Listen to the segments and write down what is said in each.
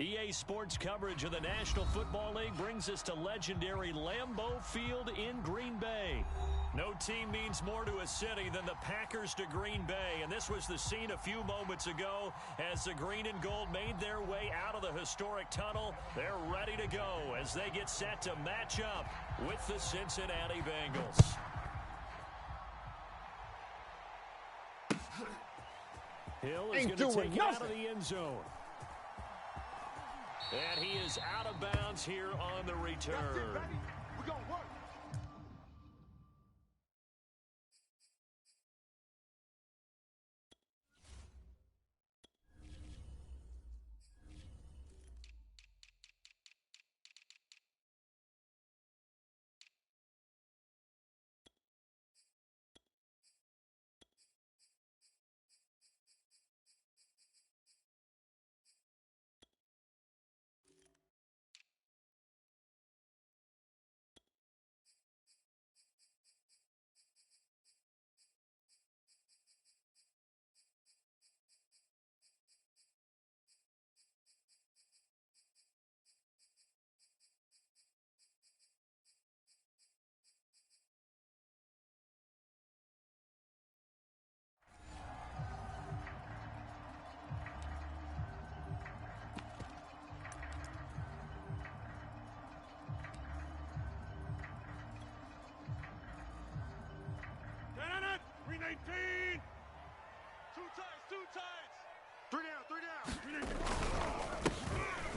EA Sports coverage of the National Football League brings us to legendary Lambeau Field in Green Bay. No team means more to a city than the Packers to Green Bay, and this was the scene a few moments ago as the green and gold made their way out of the historic tunnel. They're ready to go as they get set to match up with the Cincinnati Bengals. Hill is going to take it out of the end zone. And he is out of bounds here on the return. We're going to work.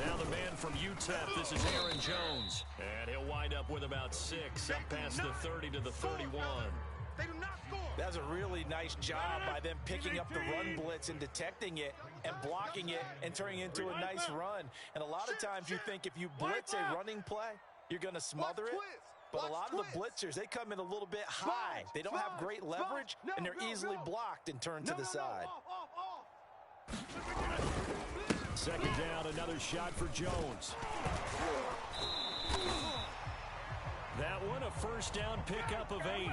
Now the man from UTEP, this is Aaron Jones. And he'll wind up with about 6, up past the 30 to the 31. They do not score. That's a really nice job by them picking up the run blitz and detecting it and blocking it and turning it into a nice run. And a lot of times you think if you blitz a running play, you're going to smother it. But a lot of the blitzers, they come in a little bit high. They don't have great leverage, and they're easily blocked and turned to the side. Second down, another shot for Jones. That one, a first down pickup of 8.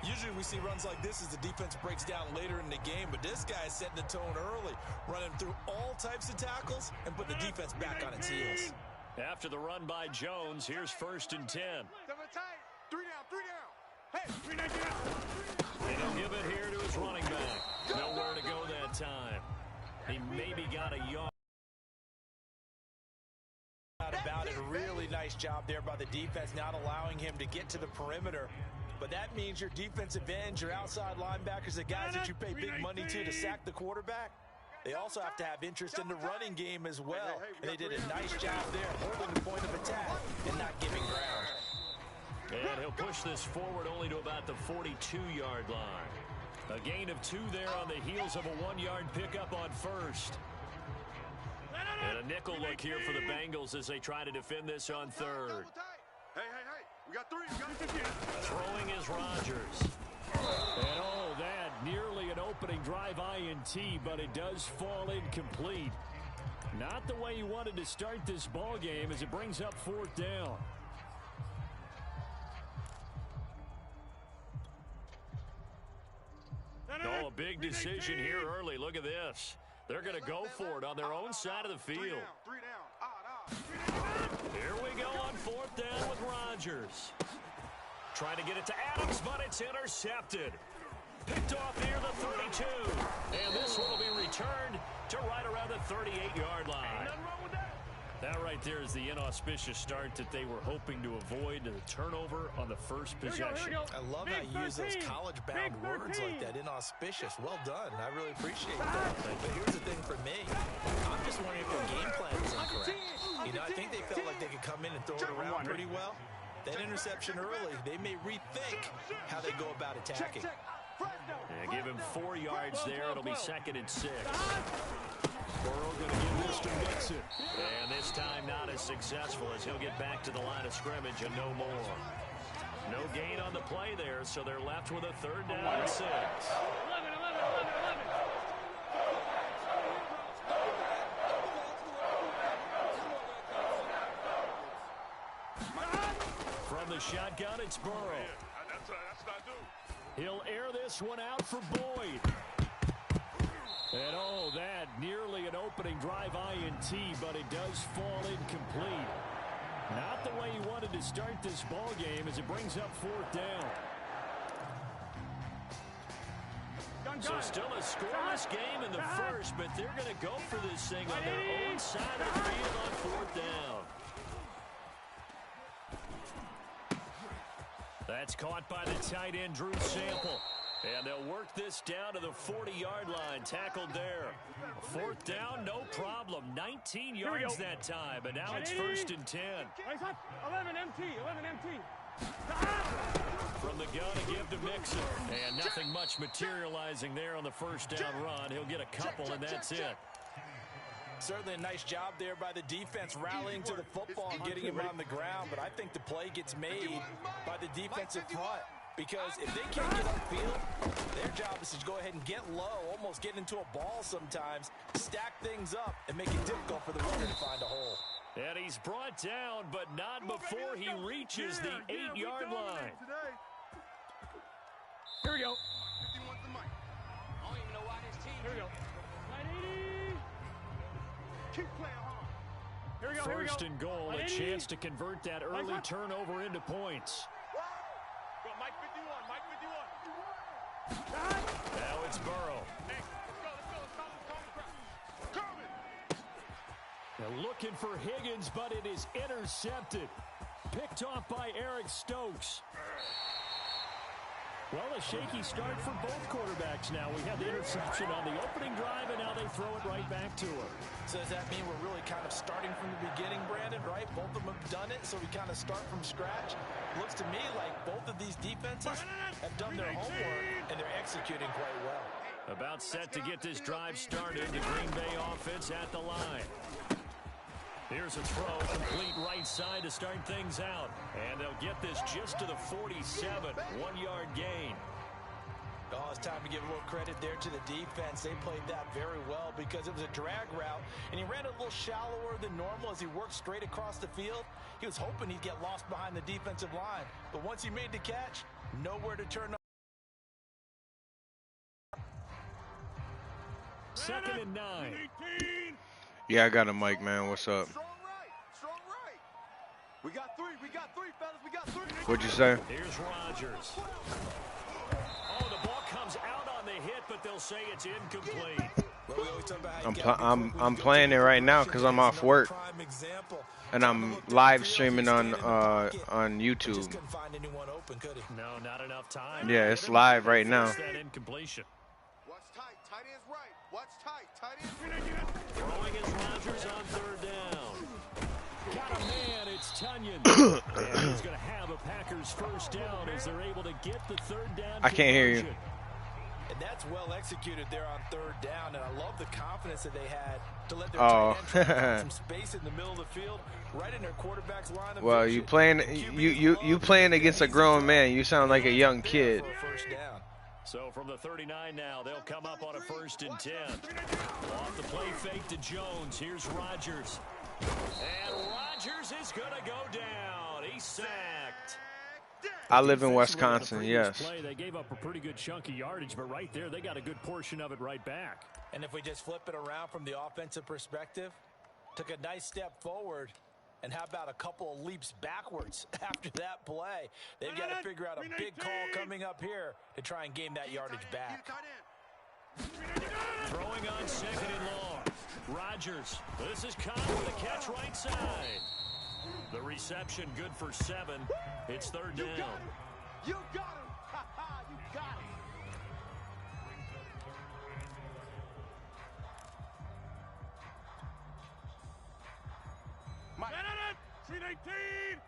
Usually we see runs like this as the defense breaks down later in the game, but this guy is setting the tone early, running through all types of tackles and put the defense back on its heels. After the run by Jones, here's 1st and 10. 3 down. Hey, 3 down. And he'll give it here to his running back. Nowhere to go that time. He maybe got a yard. About it, a really nice job there by the defense, not allowing him to get to the perimeter. But that means your defensive ends, your outside linebackers, the guys that you pay big money to sack the quarterback, they also have to have interest in the running game as well. And they did a nice job there holding the point of attack and not giving ground. And he'll push this forward only to about the 42-yard line. A gain of 2 there on the heels of a 1-yard pickup on 1st. And a nickel look here for the Bengals as they try to defend this on 3rd. Hey. We got 3. Throwing is Rodgers. And oh, that nearly an opening drive INT, but it does fall incomplete. Not the way you wanted to start this ball game as it brings up 4th down. Oh, a big decision here early. Look at this. They're going to go for it on their own side of the field. 3 down. Here we go on 4th down with Rodgers. Trying to get it to Adams, but it's intercepted. Picked off near the 32. And this one will be returned to right around the 38-yard line. That right there is the inauspicious start that they were hoping to avoid, the turnover on the first possession. I love how you use those college-bound words like that, inauspicious. Well done. I really appreciate that. But here's the thing for me. I'm just wondering if their game plan is incorrect. You know, I think they felt like they could come in and throw it around pretty well. That interception early, they may rethink how they go about attacking. Yeah, give him 4 yards there. It'll be 2nd and 6. Burrow going to give this to Mixon. And this time not as successful as he'll get back to the line of scrimmage and no more. No gain on the play there, so they're left with a 3rd down and 6. From the shotgun, it's Burrow. That's what I do. He'll air this one out for Boyd. And oh, that nearly an opening drive INT, but it does fall incomplete. Not the way he wanted to start this ball game as it brings up 4th down. So still a scoreless game in the first, but they're going to go for this thing on their own side of the field on 4th down. That's caught by the tight end, Drew Sample. And they'll work this down to the 40-yard line. Tackled there. 4th down, no problem. 19 yards that time, but now it's 1st and 10. 11 MT, 11 MT. From the gun to give to Mixon. And nothing much materializing there on the 1st down run. He'll get a couple, and that's it. Certainly a nice job there by the defense, rallying to the football and getting him on the ground. But I think the play gets made by the defensive front. Because if they can't get upfield, their job is to go ahead and get low, almost get into a ball sometimes, stack things up, and make it difficult for the runner to find a hole. And he's brought down, but not before he reaches the 8-yard line. Here we go. Here we go. Keep playing hard. Here we go. First and goal, a chance to convert that early turnover into points. Go, Mike 51, Mike 51. Now it's Burrow. Hey, let's go. They're looking for Higgins, but it is intercepted. Picked off by Eric Stokes. Well, a shaky start for both quarterbacks now. We had the interception on the opening drive, and now they throw it right back to her. So does that mean we're really kind of starting from the beginning, Brandon, right? Both of them have done it, so we kind of start from scratch. Looks to me like both of these defenses have done their homework, and they're executing quite well. About set to get this drive started. The Green Bay offense at the line. Here's a throw, complete right side to start things out. And they'll get this just to the 47, 1-yard gain. Oh, it's time to give a little credit there to the defense. They played that very well because it was a drag route, and he ran a little shallower than normal as he worked straight across the field. He was hoping he'd get lost behind the defensive line, but once he made the catch, nowhere to turn. 2nd and 9. Yeah, I got a mic, man. What's up? Strong right. We got three, fellas. We got three. What'd you say? Here's Rodgers. Oh, the ball comes out on the hit, but they'll say it's incomplete. I'm playing it right now because I'm off work, and I'm live streaming on YouTube. No, not enough time. Yeah, it's live right now. That incompletion. Watch tight. Tight end's right. Watch tight. Tight end's Throwing is Rodgers on 3rd down. Got a man, it's Tunyon. And he's going to have a Packers 1st down as they're able to get the 3rd down. I can't hear you. And that's well executed there on 3rd down, and I love the confidence that they had to let their tight end have some space in the middle of the field, right in their quarterback's line of Well, vision. you playing against a grown man. You sound like a young kid. For a 1st down. So from the 39 now, they'll come up on a 1st and 10. Off the play fake to Jones. Here's Rodgers. And Rodgers is going to go down. He's sacked. I live in Wisconsin, yes. Play, they gave up a pretty good chunk of yardage, but right there, they got a good portion of it right back. And if we just flip it around from the offensive perspective, took a nice step forward, and how about a couple of leaps backwards after that play? They've got to figure out a big call coming up here to try and gain that yardage back. Throwing on 2nd and long. Rodgers. This is Cobb with a catch right side. The reception good for 7. It's 3rd down. You got him. You got him. Mike. 18.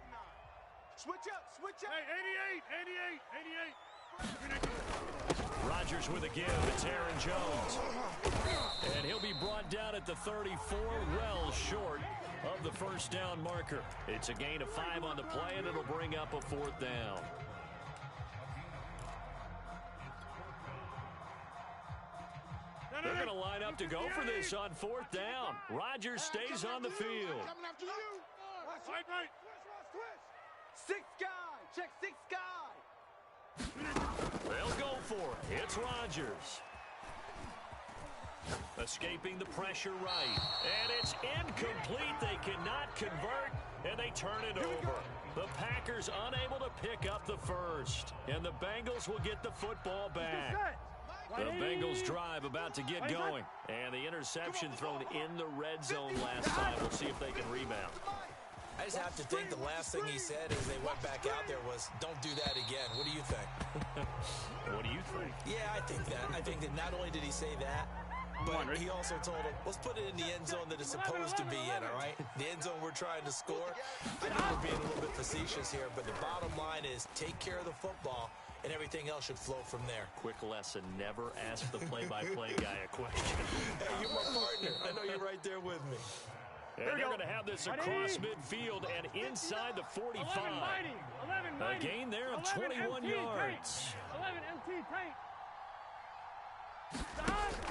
Switch up. Hey, 88. Rodgers with a give. It's Aaron Jones. And he'll be brought down at the 34, well short of the 1st down marker. It's a gain of 5 on the play, and it'll bring up a 4th down. They're going to line up to go for this on 4th down. Rodgers stays on the field. Coming after you. Right. Six guy. Check 6 guy. They'll go for it. It's Rodgers. Escaping the pressure right. And it's incomplete. They cannot convert, and they turn it over. The Packers unable to pick up the first, and the Bengals will get the football back. The Bengals drive about to get going, and the interception thrown in the red zone last time. We'll see if they can rebound. I just have to think the last thing he said as they went back out there was, don't do that again. What do you think? What do you think? Yeah, I think that. I think that not only did he say that, but he also told him, let's put it in the end zone that it's supposed to be in, all right? The end zone we're trying to score. I know we're being a little bit facetious here, but the bottom line is take care of the football, and everything else should flow from there. Quick lesson, never ask the play-by-play guy a question. Hey, you're my partner. I know you're right there with me. And they're going to have this across midfield and inside the 45. A gain there of 21 yards. 11 MT tight.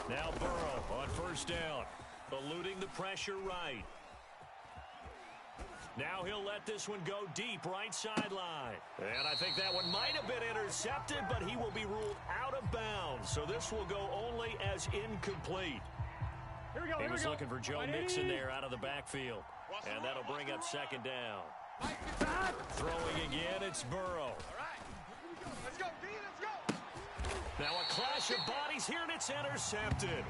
Now Burrow on first down, eluding the pressure right. Now he'll let this one go deep right sideline. And I think that one might have been intercepted, but he will be ruled out of bounds. So this will go only as incomplete. Here we go. He was looking for Joe Mixon there out of the backfield. And that'll bring up second down. Throwing again, it's Burrow. All right. Let's go, D. Let's go. Now a clash of bodies here, and it's intercepted.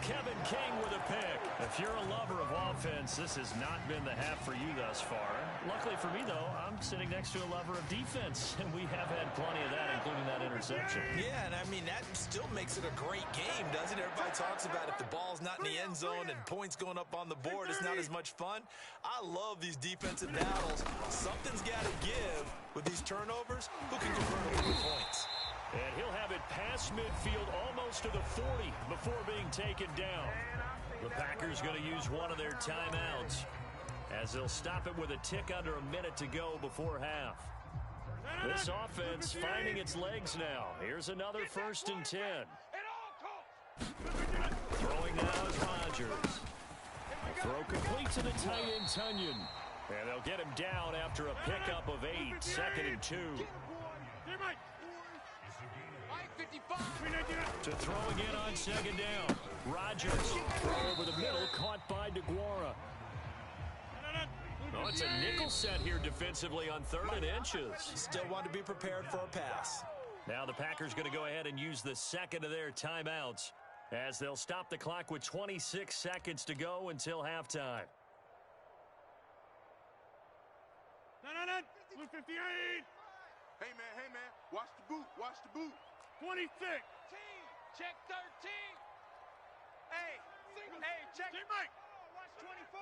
Kevin King with a pick. If you're a lover of offense, this has not been the half for you thus far. Luckily for me, though, I'm sitting next to a lover of defense, and we have had plenty of that, including that interception. Yeah, and I mean, that still makes it a great game, doesn't it? Everybody talks about if the ball's not in the end zone and points going up on the board, it's not as much fun. I love these defensive battles. Something's got to give with these turnovers. Who can convert them into points? And he'll have it past midfield almost to the 40 before being taken down. The Packers going to use one of their timeouts as they'll stop it with a tick under a minute to go before half. This offense finding its legs now. Here's another 1st and 10. Throwing now is Rodgers. Throw complete to the tight end Tunyon. And they'll get him down after a pickup of 8. 2nd and 2. To throw again on second down. Rodgers throw over the middle, caught by DeGuara. Oh, it's a nickel set here defensively on 3rd and inches. Still want to be prepared for a pass. Now the Packers going to go ahead and use the second of their timeouts as they'll stop the clock with 26 seconds to go until halftime. Blue 58. Hey, man. Watch the boot. Watch the boot. 26. Check 13. Hey, check. Mike. Watch 24.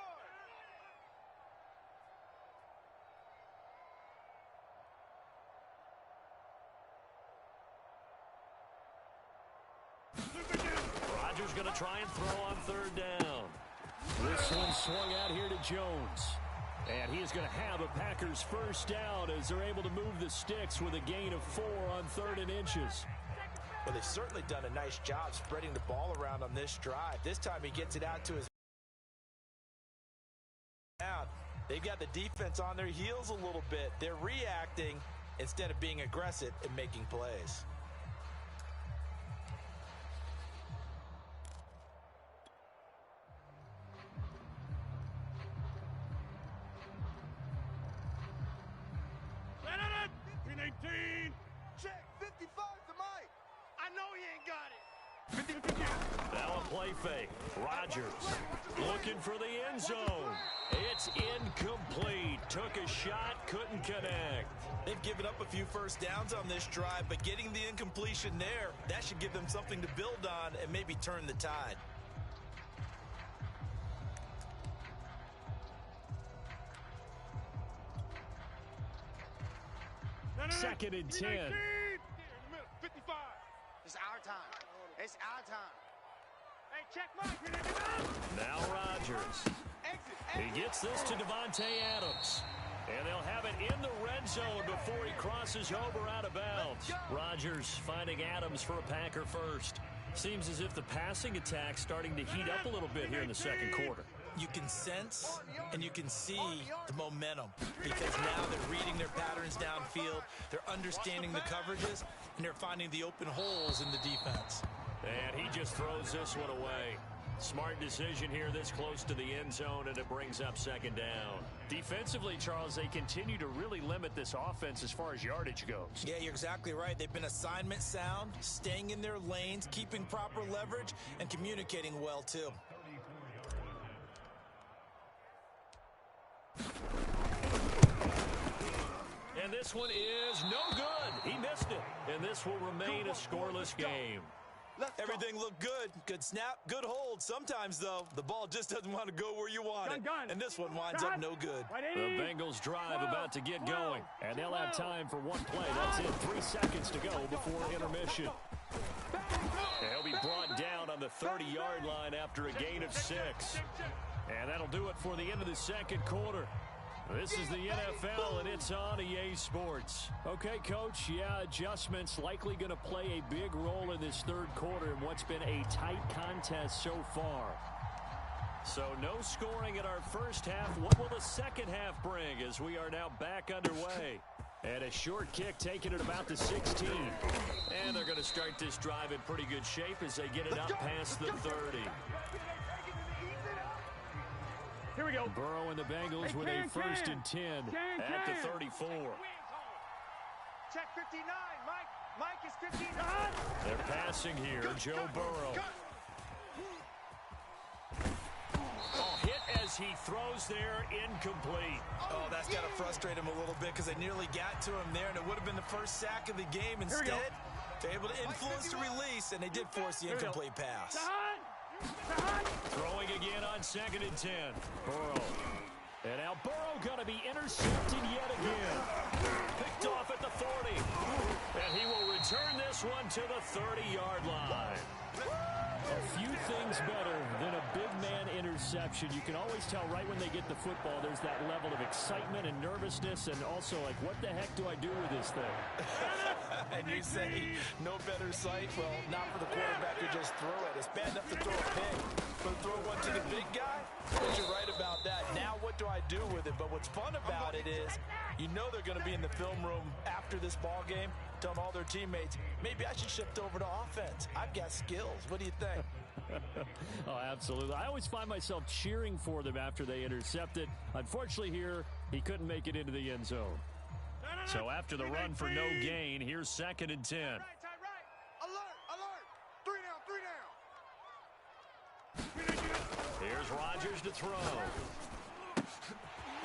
Rodgers going to try and throw on 3rd down. This one swung out here to Jones. And he is going to have a Packers first down as they're able to move the sticks with a gain of 4 on 3rd and inches. Well, they've certainly done a nice job spreading the ball around on this drive. This time he gets it out to his down. They've got the defense on their heels a little bit. They're reacting instead of being aggressive and making plays. Check 55 to Mike. I know he ain't got it. Now a play fake. Rodgers looking for the end zone. It's incomplete. Took a shot, couldn't connect. They've given up a few first downs on this drive, but getting the incompletion there, that should give them something to build on and maybe turn the tide. Second and 10. 55. It's our time. It's our time. Hey, check Mike. Now Rodgers. He gets this to Devontae Adams. And they'll have it in the red zone before he crosses over out of bounds. Rodgers finding Adams for a Packer first. Seems as if the passing attack's starting to heat up a little bit here in the second quarter. You can sense and you can see the momentum because now they're reading their patterns downfield, they're understanding the coverages, and they're finding the open holes in the defense. And he just throws this one away. Smart decision here this close to the end zone, and it brings up second down. Defensively, Charles, they continue to really limit this offense as far as yardage goes. Yeah, you're exactly right. They've been assignment sound, staying in their lanes, keeping proper leverage, and communicating well, too. And this one is no good. He missed it. And this will remain a scoreless game. Everything looked good. Good snap, good hold. Sometimes, though, the ball just doesn't want to go where you want it. And this one winds up no good. The Bengals drive about to get going. And they'll have time for one play. That's it. 3 seconds to go before intermission. And he'll be brought down on the 30-yard line after a gain of 6. And that'll do it for the end of the second quarter. This is the NFL, and it's on EA Sports. Okay, Coach, yeah, adjustments likely going to play a big role in this third quarter in what's been a tight contest so far. So no scoring in our first half. What will the second half bring as we are now back underway? And a short kick taken at about the 16. And they're going to start this drive in pretty good shape as they get it up past the 30. Here we go. Burrow and the Bengals with a 1st and 10 at the 34. Check 59. Mike is 59. They're passing here. Joe Burrow. Oh, hit as he throws there, incomplete. Oh, that's got to frustrate him a little bit because they nearly got to him there, and it would have been the first sack of the game. Instead, they're able to influence the release, and they did force the incomplete pass. Throwing again on 2nd and 10. Burrow. And now Burrow going to be intercepted yet again. Picked off at the 40. And he will return this one to the 30-yard line. A few things better than a big man interception. You can always tell right when they get the football, there's that level of excitement and nervousness, and also like, what the heck do I do with this thing? And you say, no better sight? Well, not for the quarterback who just threw it. It's bad enough to throw a pick, but throw one to the big guy? But you're right about that. Now what do I do with it? But what's fun about it is, you know they're going to be in the film room after this ball game, telling all their teammates, maybe I should shift over to offense. I've got skills. What do you think? Oh, absolutely. I always find myself cheering for them after they intercept it. Unfortunately here, he couldn't make it into the end zone. So after the run for no gain, here's 2nd and 10. Right. Alert. 3 down. Here's Rodgers to throw.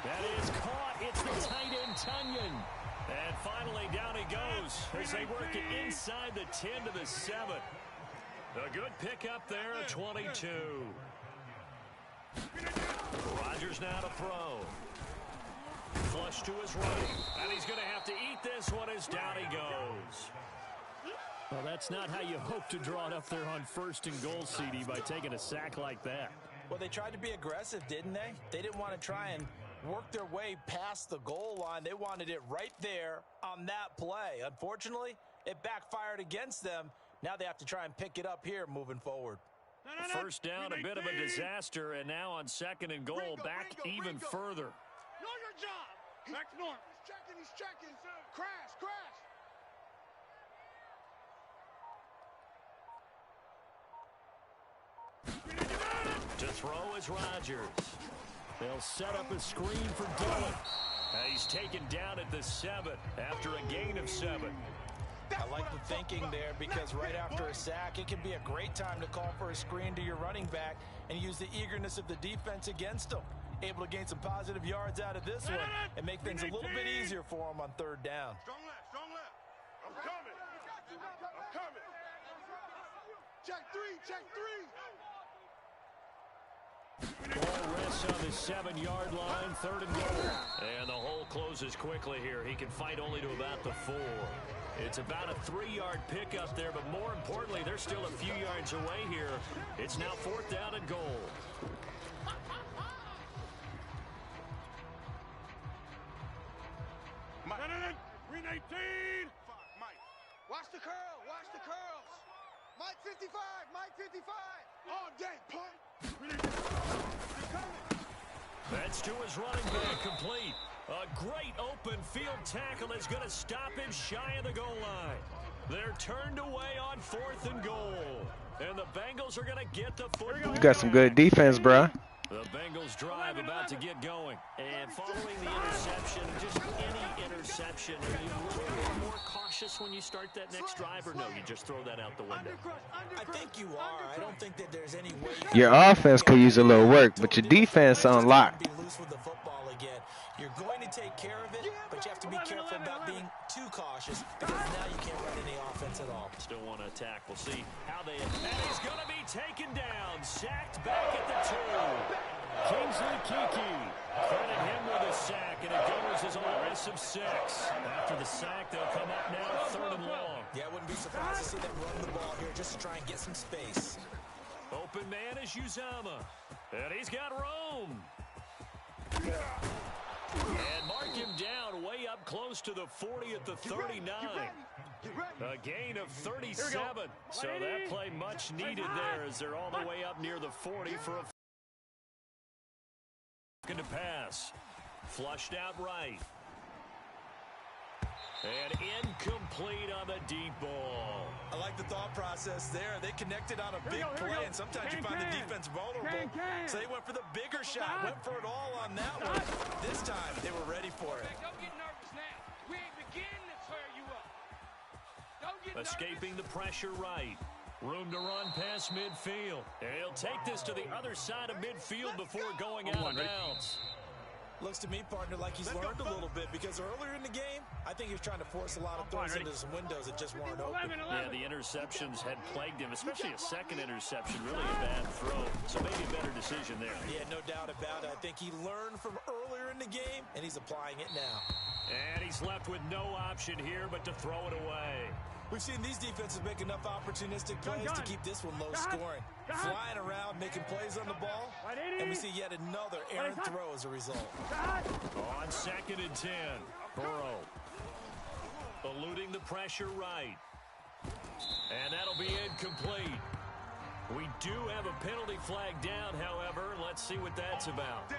That is caught. It's the tight end, Tunyon. And finally, down he goes as they work it inside the 10 to the 7. A good pickup there at 22. Rodgers now to throw. Flush to his right. And he's going to have to eat this one as down he goes. Well, that's not how you hope to draw it up there on 1st and goal, CD, by taking a sack like that. Well, they tried to be aggressive, didn't they? They didn't want to try and work their way past the goal line. They wanted it right there on that play. Unfortunately, it backfired against them. Now they have to try and pick it up here moving forward. First down, a bit of a disaster, and now on 2nd and goal, back even further. Know your job. Back to normal. He's checking. Crash. To throw is Rodgers. They'll set up a screen for Dillon. He's taken down at the 7 after a gain of 7. I like the thinking there because right after a sack, it can be a great time to call for a screen to your running back and use the eagerness of the defense against them. Able to gain some positive yards out of this one and make things a little bit easier for them on 3rd down. Strong left. I'm coming. Check 3. Ball rests on the 7-yard line, 3rd and goal. And the hole closes quickly here. He can fight only to about the 4. It's about a 3-yard pickup there, but more importantly, they're still a few yards away here. It's now 4th down and goal. Green 18. Mike. Watch the curls. Mike 55. All day, punt. That's to his running back, complete. A great open field tackle is going to stop him shy of the goal line. They're turned away on 4th and goal. And the Bengals are going to get the football. You got some good defense, bruh. The Bengals drive about to get going. And following the interception, just any interception, are you a little more cautious when you start that next drive, or no, you just throw that out the window? I think you are. I don't think that there's any way. Your offense could use a little work, but your defense on lock. Be loose with the football again. You're going to take care of it, but you have to be careful about being too cautious, because now you can't run any offense at all. Still want to attack. We'll see how they attack. And he's going to be taken down. Sacked back at the 2. Kingsley Kiki. Credit him with a sack, and it goes as a loss of 6. After the sack, they'll come up now 3rd and long. Yeah, I wouldn't be surprised to see them run the ball here just to try and get some space. Open man is Uzama. And he's got Rome. And mark him down way up close to the 40 at the 39. A gain of 37. So that play much needed there as they're all the way up near the 40 for a to pass. Flushed out right. And incomplete on the deep ball. I like the thought process there. They connected on a big play, and sometimes you find the defense vulnerable. So they went for the bigger shot, went for it all on that one. This time, they were ready for it. Don't get nervous now. We ain't beginning to tear you up. Don't get Escaping the pressure right. Room to run past midfield. And he'll take this to the other side of midfield before going out of bounds. Looks to me, partner, like he's learned a little bit, because earlier in the game, I think he was trying to force a lot of throws into some windows that just weren't open. Yeah, the interceptions had plagued him, especially a second interception, really a bad throw. So maybe a better decision there. Yeah, no doubt about it. I think he learned from earlier in the game, and he's applying it now. And he's left with no option here but to throw it away. We've seen these defenses make enough opportunistic plays to keep this one low scoring. Flying around, making plays on the ball, and we see yet another errant throw as a result. On 2nd and 10, Burrow eluding the pressure right. And that'll be incomplete. We do have a penalty flag down, however. Let's see what that's about.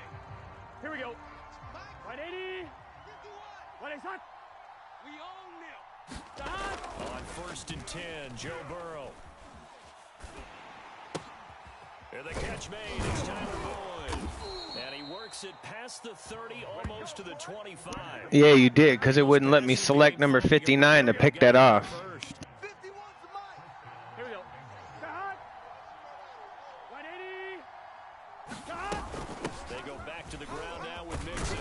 Here we go. 180. 180. We own them. On 1st and 10, Joe Burrow. And the catch made. It's Tyler Boyd. And he works it past the 30, almost to the 25. Yeah, you did, because it wouldn't let me select number 59 to pick that off. Here we go. 180. They go back to the ground now with Mixon.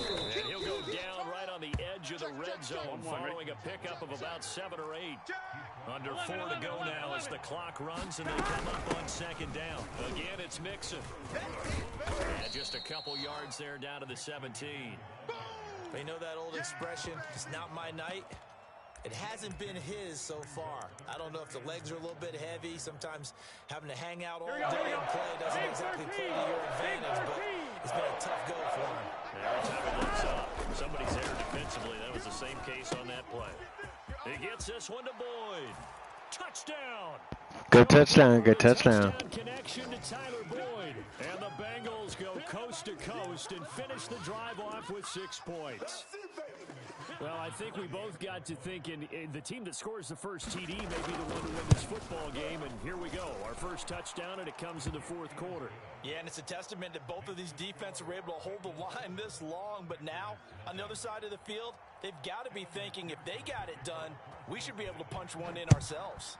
And he'll go down right on the edge of the red zone following a pickup of about 7 or 8. Under 4 to go now as the clock runs and they come up on 2nd down. Again, it's Mixon. And just a couple yards there down to the 17. They know that old expression, it's not my night. It hasn't been his so far. I don't know if the legs are a little bit heavy. Sometimes having to hang out all day and play doesn't exactly play to your advantage, but it's been a tough go for him. Every time he looks up, somebody's there defensively. That was the same case on that play. He gets this one to Boyd. Touchdown. Good touchdown, good touchdown. Connection to Tyler Boyd. And the Bengals go coast to coast and finish the drive off with 6 points. Well, I think we both got to thinking the team that scores the first TD may be the one to win this football game, and here we go. Our first touchdown, and it comes in the 4th quarter. Yeah, and it's a testament that both of these defenses were able to hold the line this long, but now, on the other side of the field, they've got to be thinking if they got it done, we should be able to punch one in ourselves.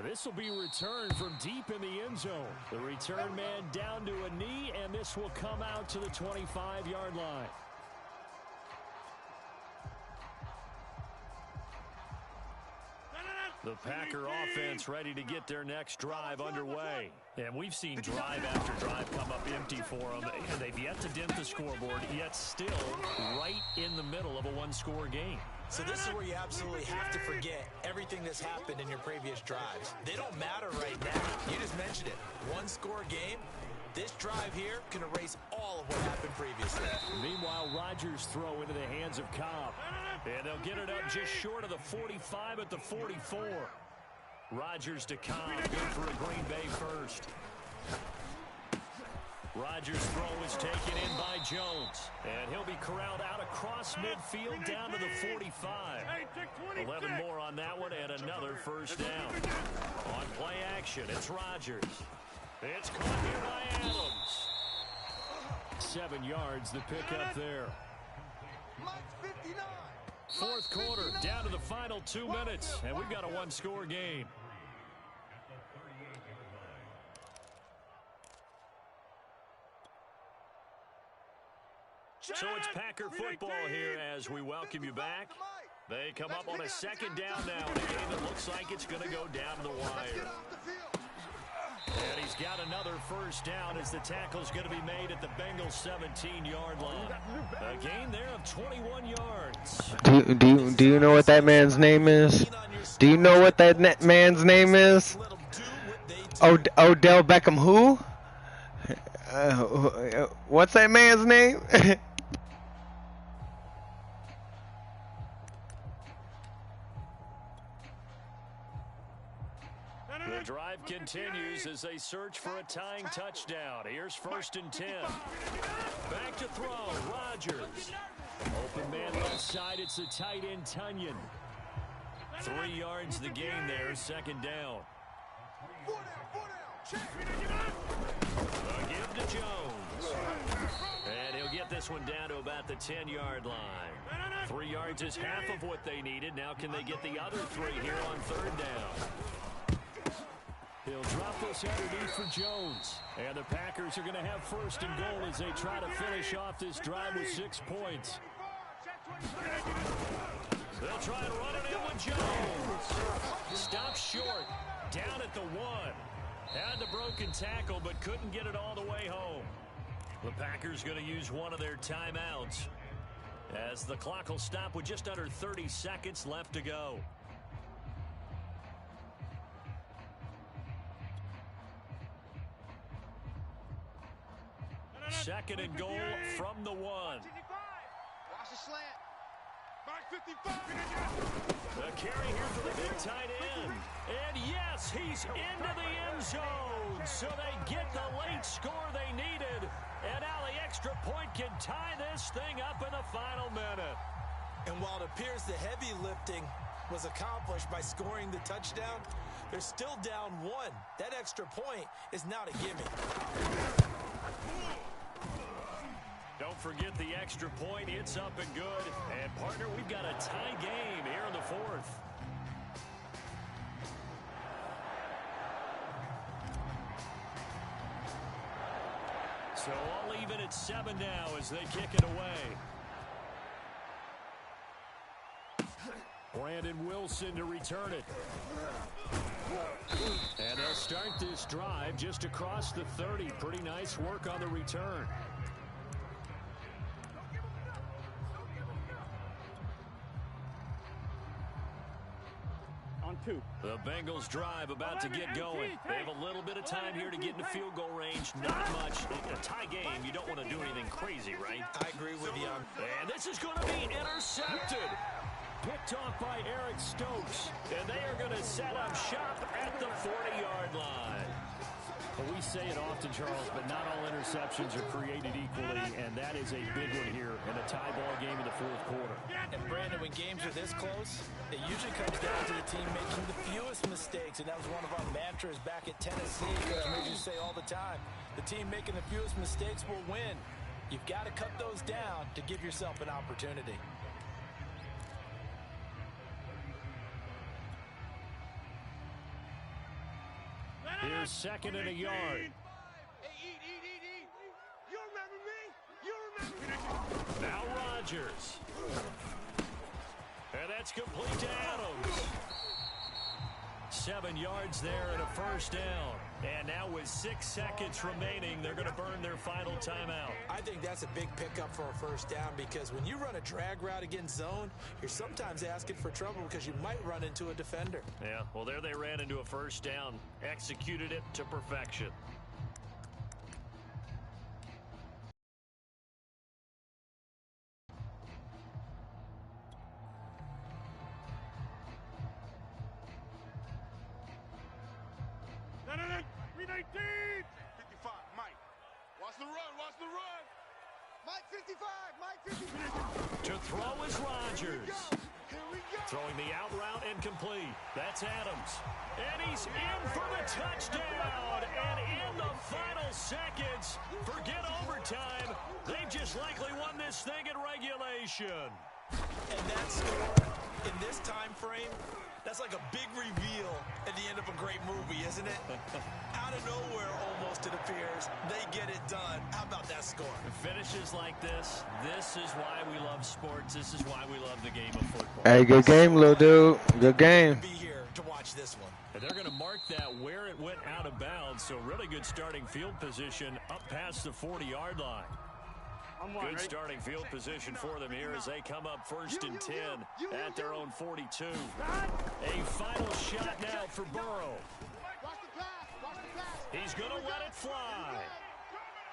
This will be returned from deep in the end zone. The return man down to a knee, and this will come out to the 25-yard line. The Packer offense ready to get their next drive underway. And we've seen drive after drive come up empty for them, and they've yet to dent the scoreboard, yet still right in the middle of a one-score game. So this is where you absolutely have to forget everything that's happened in your previous drives. They don't matter right now. You just mentioned it. One-score game. This drive here can erase all of what happened previously. Meanwhile, Rodgers throw into the hands of Cobb. And they'll get it up just short of the 45 at the 44. Rodgers to Cobb, good for a Green Bay first. Rodgers' throw is taken in by Jones. And he'll be corralled out across midfield down to the 45. 11 more on that one and another first down. On play action, it's Rodgers. It's caught here by Adams. 7 yards, the pickup there. Fourth quarter, down to the final 2 minutes, and we've got a one-score game. So it's Packer football here as we welcome you back. They come up on a second down now in a game that looks like it's going to go down to the wire. And he's got another first down as the tackle's going to be made at the Bengals 17-yard line. A gain there of 21 yards. Do you know what that man's name is? Do you know what that man's name is? Odell Beckham who? What's that man's name? The drive continues as they search for a tying touchdown. Here's 1st and 10. Back to throw, Rodgers. Open man left side, it's the tight end, Tunyon. 3 yards the gain there, second down. A give to Jones. And he'll get this one down to about the 10-yard line. 3 yards is half of what they needed. Now can they get the other 3 here on 3rd down? He'll drop this underneath for Jones. And the Packers are going to have 1st and goal as they try to finish off this drive with 6 points. They'll try and run it in with Jones. Stops short. Down at the 1. Had the broken tackle, but couldn't get it all the way home. The Packers going to use one of their timeouts as the clock will stop with just under 30 seconds left to go. 2nd and goal from the 1. Watch the slant. Mark 55. The carry here for the big tight end. And yes, he's into the end zone. So they get the late score they needed. And now the extra point can tie this thing up in the final minute. And while it appears the heavy lifting was accomplished by scoring the touchdown, they're still down 1. That extra point is not a gimme. Don't forget the extra point. It's up and good. And, partner, we've got a tie game here in the 4th. So all even at 7 now as they kick it away. Brandon Wilson to return it. And they'll start this drive just across the 30. Pretty nice work on the return. The Bengals drive about to get going. They have a little bit of time here to get into field goal range. Not much. In a tie game, you don't want to do anything crazy, right? I agree with you. And this is going to be intercepted. Picked off by Eric Stokes. And they are going to set up shop at the 40-yard line. Well, we say it often, Charles, but not all interceptions are created equally, and that is a big one here in a tie ball game in the 4th quarter. And, Brandon, when games are this close, it usually comes down to the team making the fewest mistakes, and that was one of our mantras back at Tennessee. Coach made you say all the time, the team making the fewest mistakes will win. You've got to cut those down to give yourself an opportunity. Here's 2nd and a yard. You remember me? You remember me? Now Rodgers. And that's complete to Adams. 7 yards there and a first down. And now with 6 seconds remaining, they're going to burn their final timeout. I think that's a big pickup for a first down because when you run a drag route against zone, you're sometimes asking for trouble because you might run into a defender. Yeah, well, there they ran into a first down. Executed it to perfection. the run. Watch the run. Mike 55. Mike 55. To throw is Rodgers. Here we go. Throwing the out route and complete. That's Adams. And he's in for the touchdown. And in the final seconds, forget overtime. They've just likely won this thing in regulation. And that's in this time frame, that's like a big reveal at the end of a great movie, isn't it? Out of nowhere, almost, it appears, they get it done. How about that score? Finishes like this is why we love sports. This is why we love the game of football. Hey, good game, little dude. Good game. Be here to watch this one. And they're going to mark that where it went out of bounds. So really good starting field position up past the 40-yard line. Good starting field position for them here as they come up 1st and 10 at their own 42. A final shot now for Burrow. He's going to let it fly.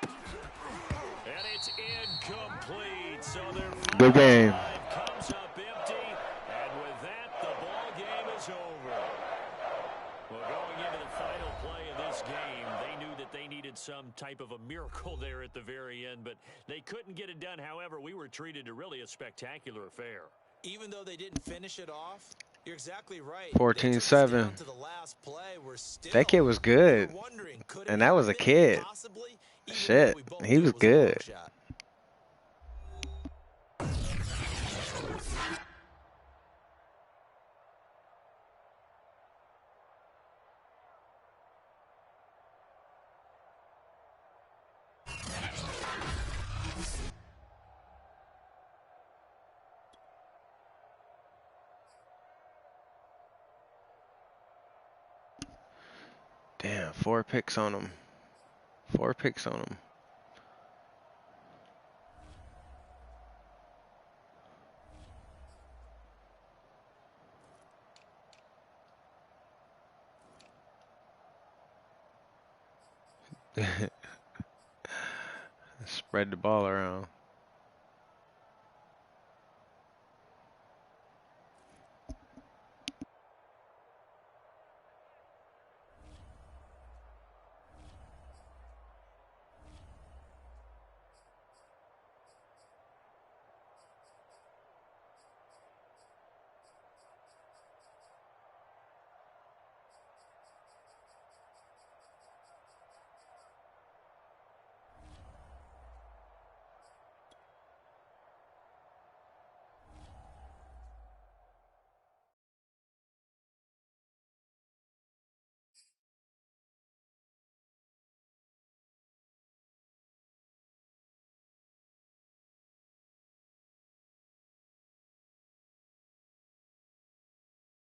And it's incomplete. So their good game. Comes up empty. And with that, the ball game is over. Well, going into the final play of this game, they knew that they needed some type of a miracle there at the very end, but they couldn't get it done. However, we were treated to really a spectacular affair. Even though they didn't finish it off, you're exactly right. 14-7. That kid was good. And that was a kid. Shit, he was good. Damn, 4 picks on him. 4 picks on him. Spread the ball around.